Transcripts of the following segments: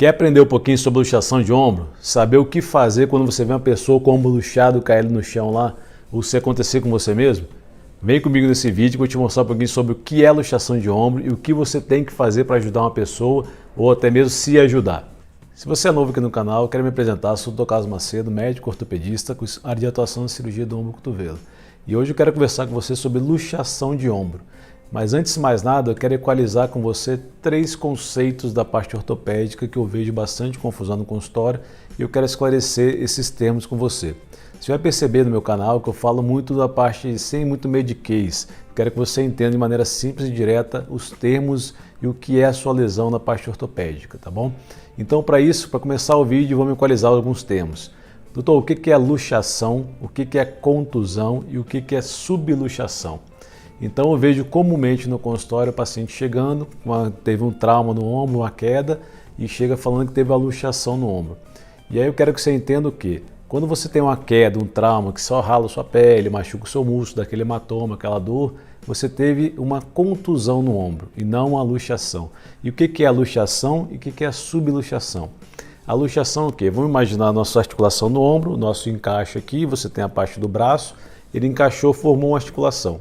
Quer aprender um pouquinho sobre luxação de ombro? Saber o que fazer quando você vê uma pessoa com o ombro luxado cair no chão lá, ou se acontecer com você mesmo? Vem comigo nesse vídeo que eu vou te mostrar um pouquinho sobre o que é luxação de ombro e o que você tem que fazer para ajudar uma pessoa ou até mesmo se ajudar. Se você é novo aqui no canal, eu quero me apresentar, sou o Dr. Carlos Macedo, médico ortopedista com área de atuação na cirurgia do ombro e cotovelo. E hoje eu quero conversar com você sobre luxação de ombro. Mas antes de mais nada, eu quero equalizar com você 3 conceitos da parte ortopédica que eu vejo bastante confusão no consultório e eu quero esclarecer esses termos com você. Você vai perceber no meu canal que eu falo muito da parte sem muito mediquês. Quero que você entenda de maneira simples e direta os termos e o que é a sua lesão na parte ortopédica, tá bom? Então, para isso, para começar o vídeo, vamos equalizar alguns termos. Doutor, o que é luxação, o que é contusão e o que é subluxação? Então eu vejo comumente no consultório o paciente chegando, teve um trauma no ombro, uma queda e chega falando que teve uma luxação no ombro. E aí eu quero que você entenda o quê? Quando você tem uma queda, um trauma que só rala a sua pele, machuca o seu músculo, daquele hematoma, aquela dor, você teve uma contusão no ombro e não uma luxação. E o que é a luxação e o que é a subluxação? A luxação é o quê? Vamos imaginar a nossa articulação no ombro, o nosso encaixe aqui, você tem a parte do braço, ele encaixou, formou uma articulação.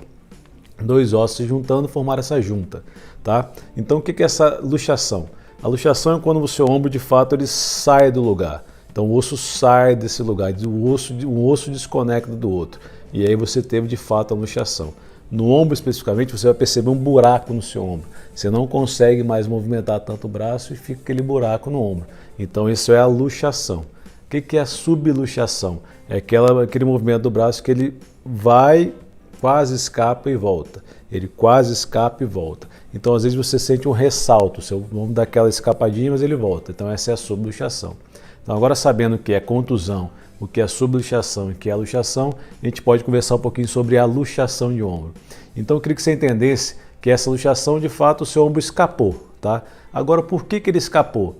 2 ossos se juntando formaram essa junta, tá? Então o que é essa luxação? A luxação é quando o seu ombro de fato ele sai do lugar. Então o osso sai desse lugar, um osso desconecta do outro. E aí você teve de fato a luxação. No ombro especificamente você vai perceber um buraco no seu ombro. Você não consegue mais movimentar tanto o braço e fica aquele buraco no ombro. Então isso é a luxação. O que é a subluxação? É aquele movimento do braço que ele vai, quase escapa e volta. Ele quase escapa e volta. Então, às vezes, você sente um ressalto, seu ombro dá aquela escapadinha, mas ele volta. Então, essa é a subluxação. Então, agora sabendo o que é contusão, o que é subluxação e o que é a luxação, a gente pode conversar um pouquinho sobre a luxação de ombro. Então, eu queria que você entendesse que essa luxação, de fato, o seu ombro escapou, tá? Agora, por que ele escapou?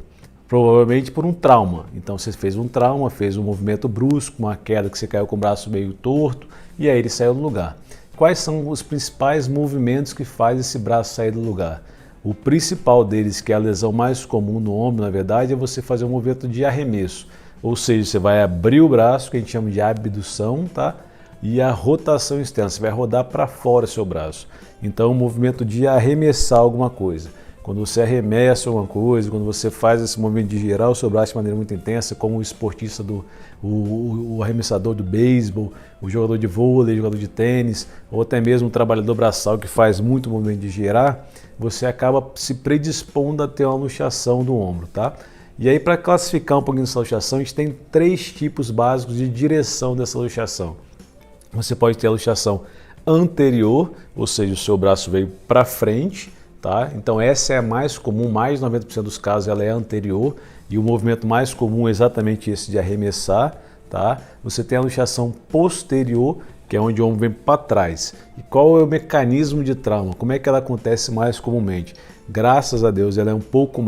Provavelmente por um trauma. Então você fez um trauma, fez um movimento brusco, uma queda que você caiu com o braço meio torto e aí ele saiu do lugar. Quais são os principais movimentos que faz esse braço sair do lugar? O principal deles, que é a lesão mais comum no ombro, na verdade, é você fazer um movimento de arremesso. Ou seja, você vai abrir o braço, que a gente chama de abdução, tá? E a rotação externa, você vai rodar para fora o seu braço. Então, um movimento de arremessar alguma coisa. Quando você arremessa alguma coisa, quando você faz esse movimento de girar o seu braço de maneira muito intensa, como o esportista, o arremessador do beisebol, o jogador de vôlei, jogador de tênis, ou até mesmo o trabalhador braçal que faz muito movimento de girar, você acaba se predispondo a ter uma luxação do ombro, tá? E aí, para classificar um pouquinho essa luxação, a gente tem 3 tipos básicos de direção dessa luxação. Você pode ter a luxação anterior, ou seja, o seu braço veio para frente, tá? Então essa é a mais comum, mais de 90% dos casos ela é anterior e o movimento mais comum é exatamente esse de arremessar, tá? Você tem a luxação posterior, que é onde o ombro vem para trás. E qual é o mecanismo de trauma? Como é que ela acontece mais comumente? Graças a Deus ela é um pouco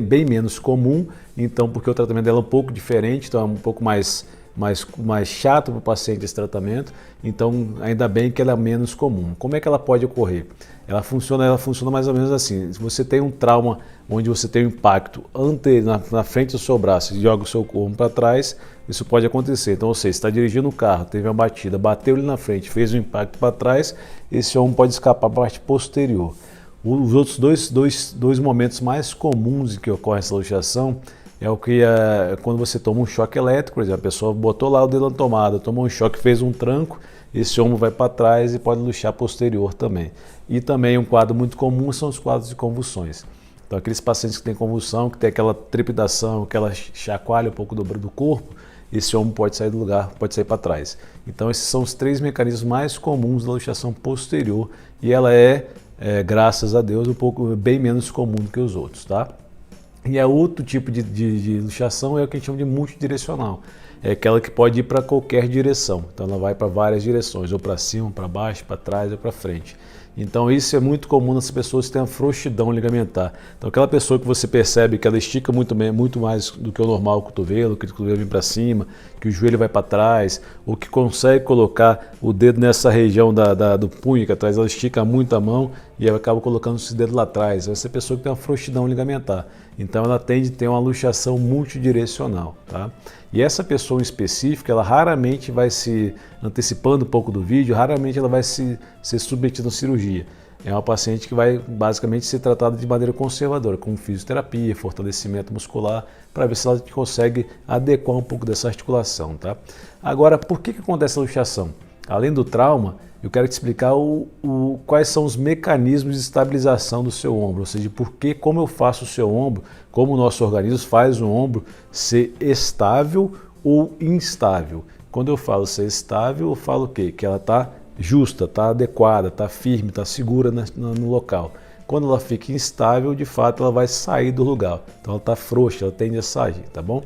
bem menos comum, então porque o tratamento dela é um pouco diferente, então é um pouco mais chato para o paciente esse tratamento, então ainda bem que ela é menos comum. Como é que ela pode ocorrer? Ela funciona mais ou menos assim. Se você tem um trauma onde você tem um impacto na frente do seu braço e joga o seu ombro para trás, isso pode acontecer. Então, ou seja, você está dirigindo o carro, teve uma batida, bateu ele na frente, fez um impacto para trás, esse ombro pode escapar para a parte posterior. Os outros dois momentos mais comuns em que ocorre essa luxação é o que quando você toma um choque elétrico, por exemplo, a pessoa botou lá o dedo na tomada, tomou um choque, fez um tranco, esse ombro vai para trás e pode luxar posterior também. E também um quadro muito comum são os quadros de convulsões. Então aqueles pacientes que têm convulsão, que tem aquela trepidação, aquela chacoalha um pouco do corpo, esse ombro pode sair do lugar, pode sair para trás. Então esses são os 3 mecanismos mais comuns da luxação posterior e ela graças a Deus, bem menos comum do que os outros, tá? E a outro tipo de luxação é o que a gente chama de multidirecional. É aquela que pode ir para qualquer direção. Então ela vai para várias direções, ou para cima, para baixo, para trás ou para frente. Então isso é muito comum nas pessoas que têm a frouxidão ligamentar. Então aquela pessoa que você percebe que ela estica muito mais do que o normal o cotovelo, que o cotovelo vem para cima, que o joelho vai para trás, ou que consegue colocar o dedo nessa região do punho que atrás, ela estica muito a mão e ela acaba colocando esse dedo lá atrás. Essa pessoa que tem uma frouxidão ligamentar. Então ela tende a ter uma luxação multidirecional, tá? E essa pessoa em específico, ela raramente vai se, antecipando um pouco do vídeo, raramente ela vai ser submetida a cirurgia. É uma paciente que vai basicamente ser tratada de maneira conservadora, com fisioterapia, fortalecimento muscular, para ver se ela consegue adequar um pouco dessa articulação, tá? Agora, por que acontece a luxação? Além do trauma, eu quero te explicar quais são os mecanismos de estabilização do seu ombro, ou seja, como eu faço o seu ombro, como o nosso organismo faz o ombro ser estável ou instável. Quando eu falo ser estável, eu falo o quê? Que ela está justa, está adequada, está firme, está segura no local. Quando ela fica instável, de fato, ela vai sair do lugar. Então ela está frouxa, ela tende a sair, tá bom?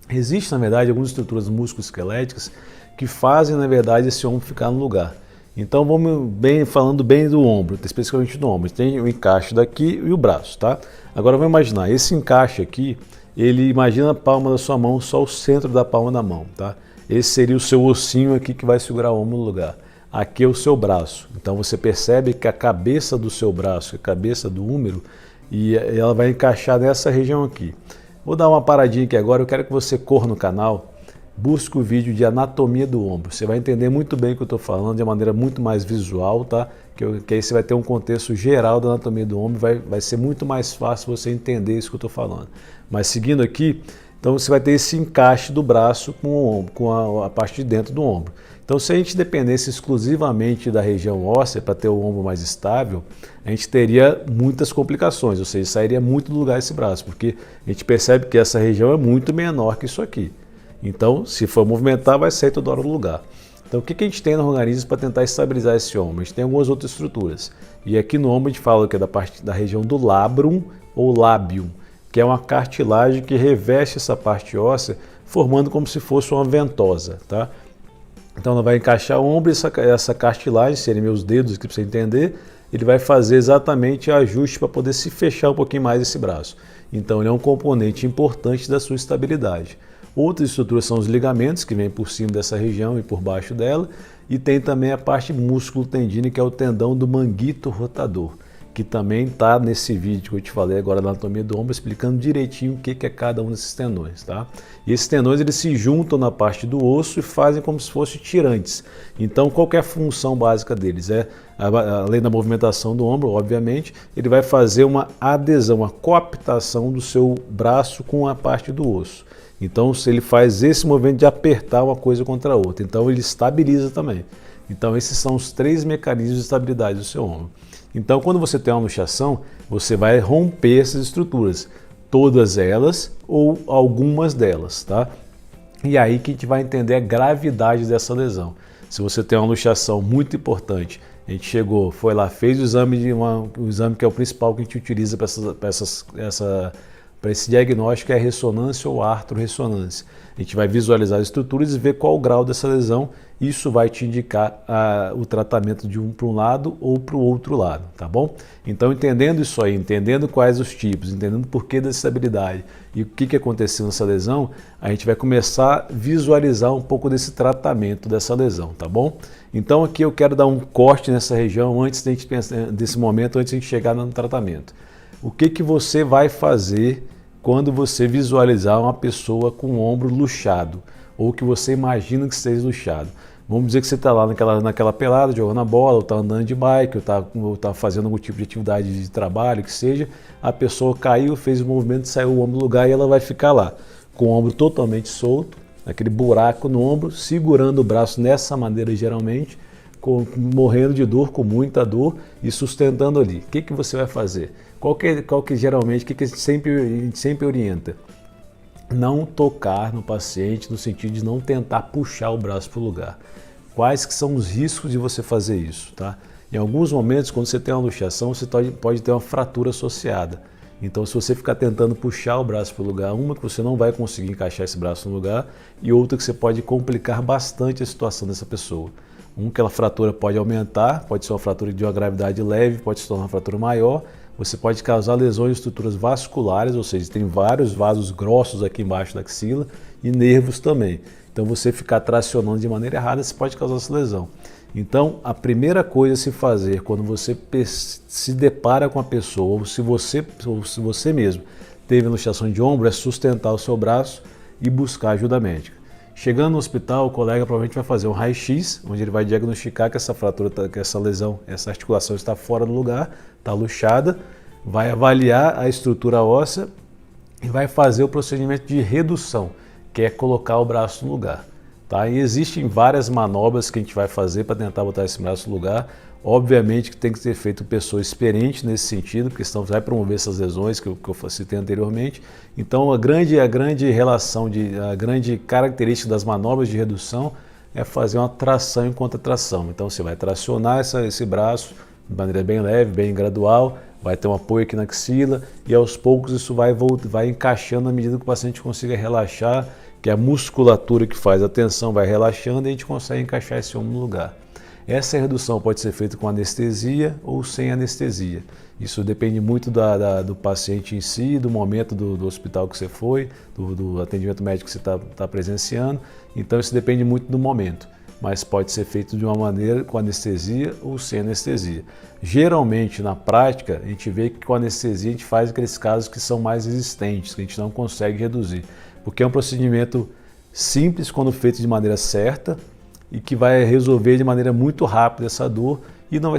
Existem, na verdade, algumas estruturas musculoesqueléticas que fazem, na verdade, esse ombro ficar no lugar. Então vamos falando bem do ombro, especificamente do ombro. Tem o encaixe daqui e o braço, tá? Agora vamos imaginar, esse encaixe aqui, imagina a palma da sua mão, só o centro da palma da mão, tá? Esse seria o seu ossinho aqui que vai segurar o ombro no lugar. Aqui é o seu braço. Então você percebe que a cabeça do seu braço, a cabeça do húmero, e ela vai encaixar nessa região aqui. Vou dar uma paradinha aqui agora, eu quero que você corra no canal, busque o vídeo de anatomia do ombro. Você vai entender muito bem o que eu estou falando, de uma maneira muito mais visual, tá? Que aí você vai ter um contexto geral da anatomia do ombro, vai ser muito mais fácil você entender isso que eu estou falando. Mas seguindo aqui, então você vai ter esse encaixe do braço com o ombro, com a parte de dentro do ombro. Então, se a gente dependesse exclusivamente da região óssea para ter o ombro mais estável, a gente teria muitas complicações, ou seja, sairia muito do lugar esse braço, porque a gente percebe que essa região é muito menor que isso aqui. Então, se for movimentar, vai sair toda hora do lugar. Então, o que a gente tem no organismo para tentar estabilizar esse ombro? A gente tem algumas outras estruturas. E aqui no ombro a gente fala que é da parte da região do labrum ou lábium, que é uma cartilagem que reveste essa parte óssea, formando como se fosse uma ventosa, tá? Então ela vai encaixar o ombro e essa cartilagem, seriam meus dedos aqui para você entender, ele vai fazer exatamente o ajuste para poder se fechar um pouquinho mais esse braço. Então ele é um componente importante da sua estabilidade. Outras estruturas são os ligamentos, que vêm por cima dessa região e por baixo dela, e tem também a parte músculo-tendínica, que é o tendão do manguito rotador, que também está nesse vídeo que eu te falei agora da anatomia do ombro, explicando direitinho o que é cada um desses tendões, tá? E esses tendões eles se juntam na parte do osso e fazem como se fossem tirantes. Então, qual que é a função básica deles? Além da movimentação do ombro, obviamente, ele vai fazer uma adesão, uma coaptação do seu braço com a parte do osso. Então, se ele faz esse movimento de apertar uma coisa contra a outra, então ele estabiliza também. Então, esses são os 3 mecanismos de estabilidade do seu ombro. Então, quando você tem uma luxação, você vai romper essas estruturas, todas elas ou algumas delas, tá? E aí que a gente vai entender a gravidade dessa lesão. Se você tem uma luxação muito importante, a gente chegou, foi lá, fez o exame, o exame que é o principal que a gente utiliza para esse diagnóstico, é a ressonância ou artrorressonância. A gente vai visualizar as estruturas e ver qual o grau dessa lesão. Isso vai te indicar o tratamento de para um lado ou para o outro lado, tá bom? Então, entendendo isso aí, entendendo quais os tipos, entendendo o porquê da estabilidade e o que aconteceu nessa lesão, a gente vai começar a visualizar um pouco desse tratamento dessa lesão, tá bom? Então, aqui eu quero dar um corte nessa região antes de a gente pensar, desse momento, antes de a gente chegar no tratamento. O que você vai fazer quando você visualizar uma pessoa com o ombro luxado ou que você imagina que esteja luxado? Vamos dizer que você está lá naquela pelada, jogando a bola, ou está andando de bike, ou está fazendo algum tipo de atividade de trabalho, que seja, a pessoa caiu, fez o movimento, saiu o ombro do lugar e ela vai ficar lá, com o ombro totalmente solto, aquele buraco no ombro, segurando o braço nessa maneira geralmente, morrendo de dor, com muita dor e sustentando ali. O que você vai fazer? Qual que geralmente, o que a gente sempre orienta? Não tocar no paciente no sentido de não tentar puxar o braço para o lugar. Quais que são os riscos de você fazer isso, tá? Em alguns momentos, quando você tem uma luxação, você pode ter uma fratura associada. Então, se você ficar tentando puxar o braço para o lugar, uma que você não vai conseguir encaixar esse braço no lugar e outra que você pode complicar bastante a situação dessa pessoa. Que a fratura pode aumentar, pode ser uma fratura de uma gravidade leve, pode se tornar uma fratura maior. Você pode causar lesões em estruturas vasculares, ou seja, tem vários vasos grossos aqui embaixo da axila e nervos também. Então, você ficar tracionando de maneira errada, você pode causar essa lesão. Então, a primeira coisa a se fazer quando você se depara com a pessoa, ou se você mesmo teve luxação de ombro é sustentar o seu braço e buscar ajuda médica. Chegando no hospital, o colega provavelmente vai fazer um raio-x, onde ele vai diagnosticar que essa fratura, que essa lesão, essa articulação está fora do lugar, está luxada, vai avaliar a estrutura óssea e vai fazer o procedimento de redução, que é colocar o braço no lugar. Tá? E existem várias manobras que a gente vai fazer para tentar botar esse braço no lugar. Obviamente que tem que ser feito pessoa experiente nesse sentido, porque senão vai promover essas lesões que eu citei anteriormente. Então a grande característica das manobras de redução é fazer uma tração em contratração. Então você vai tracionar esse braço de maneira bem leve, bem gradual, vai ter um apoio aqui na axila e aos poucos isso vai encaixando à medida que o paciente consiga relaxar, que a musculatura que faz a tensão vai relaxando e a gente consegue encaixar esse ombro no lugar. Essa redução pode ser feita com anestesia ou sem anestesia. Isso depende muito do paciente em si, do momento do hospital que você foi, do atendimento médico que você está presenciando. Então isso depende muito do momento, mas pode ser feito de uma maneira com anestesia ou sem anestesia. Geralmente, na prática, a gente vê que com anestesia a gente faz aqueles casos que são mais resistentes, que a gente não consegue reduzir, porque é um procedimento simples quando feito de maneira certa, e que vai resolver de maneira muito rápida essa dor e não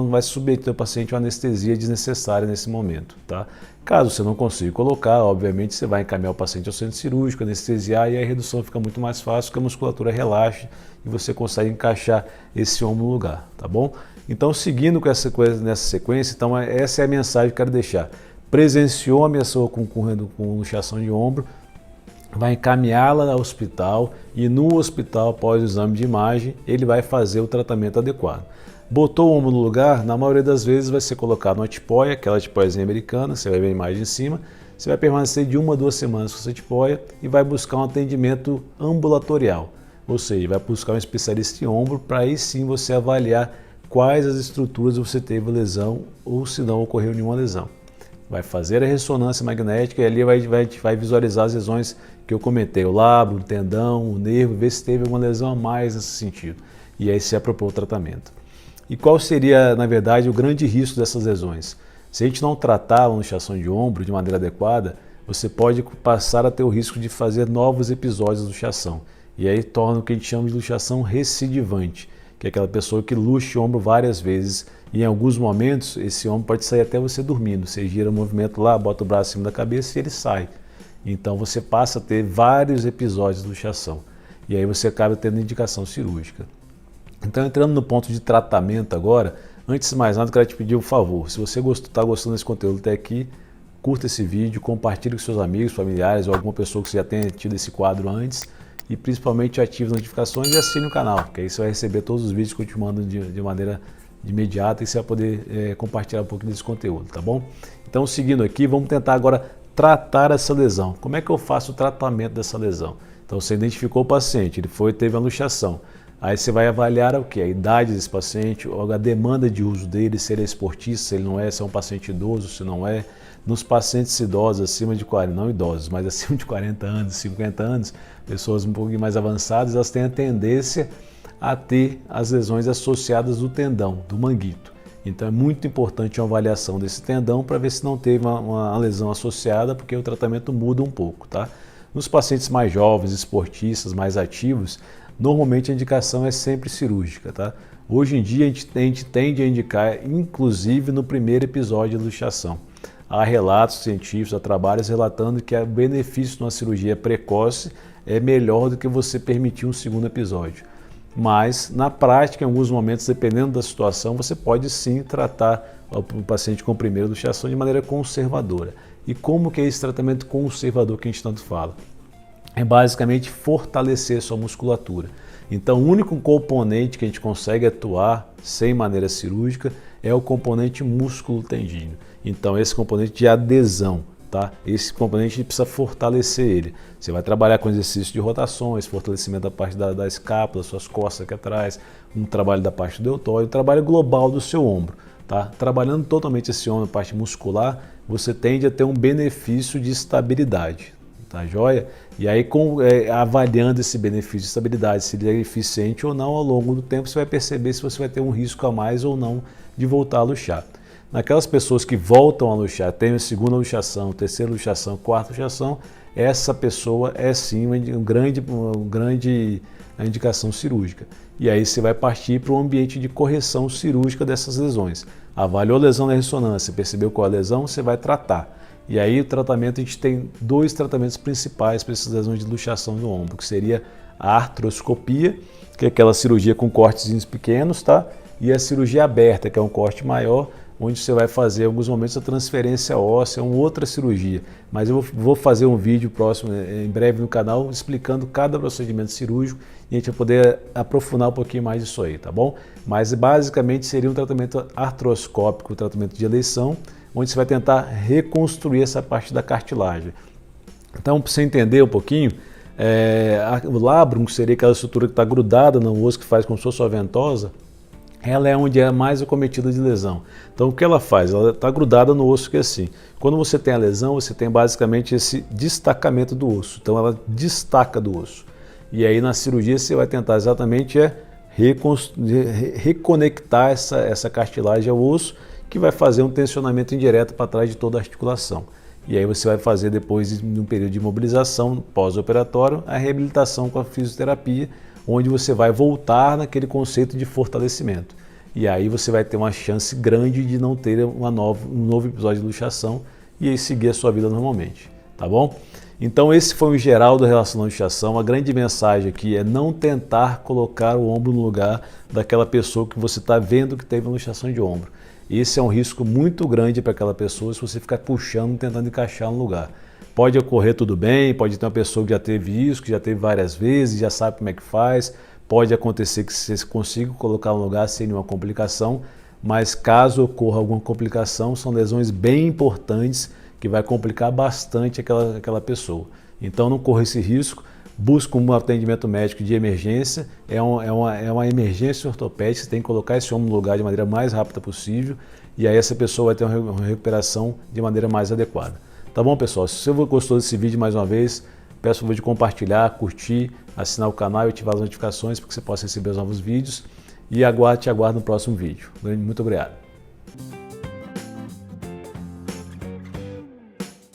vai submeter o paciente a uma anestesia desnecessária nesse momento. Tá? Caso você não consiga colocar, obviamente você vai encaminhar o paciente ao centro cirúrgico, anestesiar e a redução fica muito mais fácil, porque a musculatura relaxa e você consegue encaixar esse ombro no lugar, tá bom? Então, seguindo nessa sequência, então essa é a mensagem que eu quero deixar. Presenciou a pessoa com luxação de ombro, vai encaminhá-la ao hospital e no hospital, após o exame de imagem, ele vai fazer o tratamento adequado. Botou o ombro no lugar, na maioria das vezes vai ser colocado uma tipóia, aquela tipóiazinha americana, você vai ver a imagem em cima, você vai permanecer de 1 a 2 semanas com essa tipóia e vai buscar um atendimento ambulatorial, ou seja, vai buscar um especialista em ombro para aí sim você avaliar quais as estruturas você teve lesão ou se não ocorreu nenhuma lesão. Vai fazer a ressonância magnética e ali vai visualizar as lesões que eu comentei, o lábio, o tendão, o nervo, ver se teve alguma lesão a mais nesse sentido. E aí se apropor o tratamento. E qual seria, na verdade, o grande risco dessas lesões? Se a gente não tratar a luxação de ombro de maneira adequada, você pode passar a ter o risco de fazer novos episódios de luxação. E aí torna o que a gente chama de luxação recidivante, que é aquela pessoa que luxa o ombro várias vezes e em alguns momentos esse ombro pode sair até você dormindo. Você gira o movimento lá, bota o braço em cima da cabeça e ele sai. Então você passa a ter vários episódios de luxação e aí você acaba tendo indicação cirúrgica. Então, entrando no ponto de tratamento agora, antes de mais nada eu quero te pedir um favor. Se você está gostando desse conteúdo até aqui, curta esse vídeo, compartilhe com seus amigos, familiares ou alguma pessoa que você já tenha tido esse quadro antes e principalmente ative as notificações e assine o canal, que aí você vai receber todos os vídeos que eu te mando de maneira imediata e você vai poder compartilhar um pouco desse conteúdo, tá bom? Então, seguindo aqui, vamos tentar agora tratar essa lesão. Como é que eu faço o tratamento dessa lesão? Então, você identificou o paciente, ele teve uma luxação. Aí você vai avaliar o que? A idade desse paciente, a demanda de uso dele, se ele é esportista, se ele não é, se é um paciente idoso, se não é. Nos pacientes idosos acima de 40, não idosos, mas acima de 40 anos, 50 anos, pessoas um pouquinho mais avançadas, elas têm a tendência a ter as lesões associadas do tendão, do manguito. Então é muito importante uma avaliação desse tendão para ver se não teve uma lesão associada, porque o tratamento muda um pouco, tá? Nos pacientes mais jovens, esportistas, mais ativos, normalmente a indicação é sempre cirúrgica, tá? Hoje em dia a gente tende a indicar, inclusive no primeiro episódio de luxação. Há relatos científicos, há trabalhos relatando que o benefício de uma cirurgia precoce é melhor do que você permitir um segundo episódio. Mas, na prática, em alguns momentos, dependendo da situação, você pode sim tratar o paciente com primeira luxação de maneira conservadora. E como que é esse tratamento conservador que a gente tanto fala? É basicamente fortalecer sua musculatura. Então, o único componente que a gente consegue atuar sem maneira cirúrgica é o componente músculo-tendíneo. Então, esse componente de adesão, tá? Esse componente a gente precisa fortalecer ele. Você vai trabalhar com exercício de rotações, fortalecimento da parte da escápula, suas costas aqui atrás, um trabalho da parte do deltóide, um trabalho global do seu ombro, tá? Trabalhando totalmente esse ombro, a parte muscular, você tende a ter um benefício de estabilidade. Tá joia? E aí, avaliando esse benefício de estabilidade, se ele é eficiente ou não, ao longo do tempo você vai perceber se você vai ter um risco a mais ou não de voltar a luxar. naquelas pessoas que voltam a luxar, tem a segunda luxação, terceira luxação, quarta luxação, essa pessoa é sim uma grande indicação cirúrgica. E aí você vai partir para o ambiente de correção cirúrgica dessas lesões. Avaliou a lesão na ressonância, percebeu qual é a lesão, você vai tratar. E aí o tratamento, a gente tem dois tratamentos principais para essas lesões de luxação do ombro, que seria a artroscopia, que é aquela cirurgia com cortezinhos pequenos, tá? E a cirurgia aberta, que é um corte maior, onde você vai fazer em alguns momentos a transferência óssea, uma outra cirurgia. Mas eu vou fazer um vídeo próximo, em breve no canal, explicando cada procedimento cirúrgico e a gente vai poder aprofundar um pouquinho mais isso aí, tá bom? Mas basicamente seria um tratamento artroscópico, um tratamento de eleição, onde você vai tentar reconstruir essa parte da cartilagem. Então, para você entender um pouquinho, o labrum, que seria aquela estrutura que está grudada no osso, que faz como se fosse uma ventosa, ela é onde é mais acometida de lesão. Então o que ela faz? Ela está grudada no osso que é assim. Quando você tem a lesão, você tem basicamente esse destacamento do osso. Então ela destaca do osso. E aí na cirurgia você vai tentar exatamente reconectar essa cartilagem ao osso, que vai fazer um tensionamento indireto para trás de toda a articulação. E aí você vai fazer, depois de um período de imobilização pós-operatório, a reabilitação com a fisioterapia, onde você vai voltar naquele conceito de fortalecimento. E aí você vai ter uma chance grande de não ter um novo episódio de luxação e aí seguir a sua vida normalmente, tá bom? Então esse foi o geral da relação à luxação. A grande mensagem aqui é não tentar colocar o ombro no lugar daquela pessoa que você está vendo que teve uma luxação de ombro. Esse é um risco muito grande para aquela pessoa se você ficar puxando, tentando encaixar no lugar. Pode ocorrer tudo bem, pode ter uma pessoa que já teve isso, que já teve várias vezes, já sabe como é que faz, pode acontecer que você consiga colocar no lugar sem nenhuma complicação, mas caso ocorra alguma complicação, são lesões bem importantes que vai complicar bastante aquela pessoa. Então não corra esse risco, busque um atendimento médico de emergência, é uma emergência ortopédica, você tem que colocar esse ombro no lugar de maneira mais rápida possível e aí essa pessoa vai ter uma recuperação de maneira mais adequada. Tá bom, pessoal? Se você gostou desse vídeo, mais uma vez, peço por favor de compartilhar, curtir, assinar o canal e ativar as notificações para que você possa receber os novos vídeos. E te aguardo no próximo vídeo. Muito obrigado.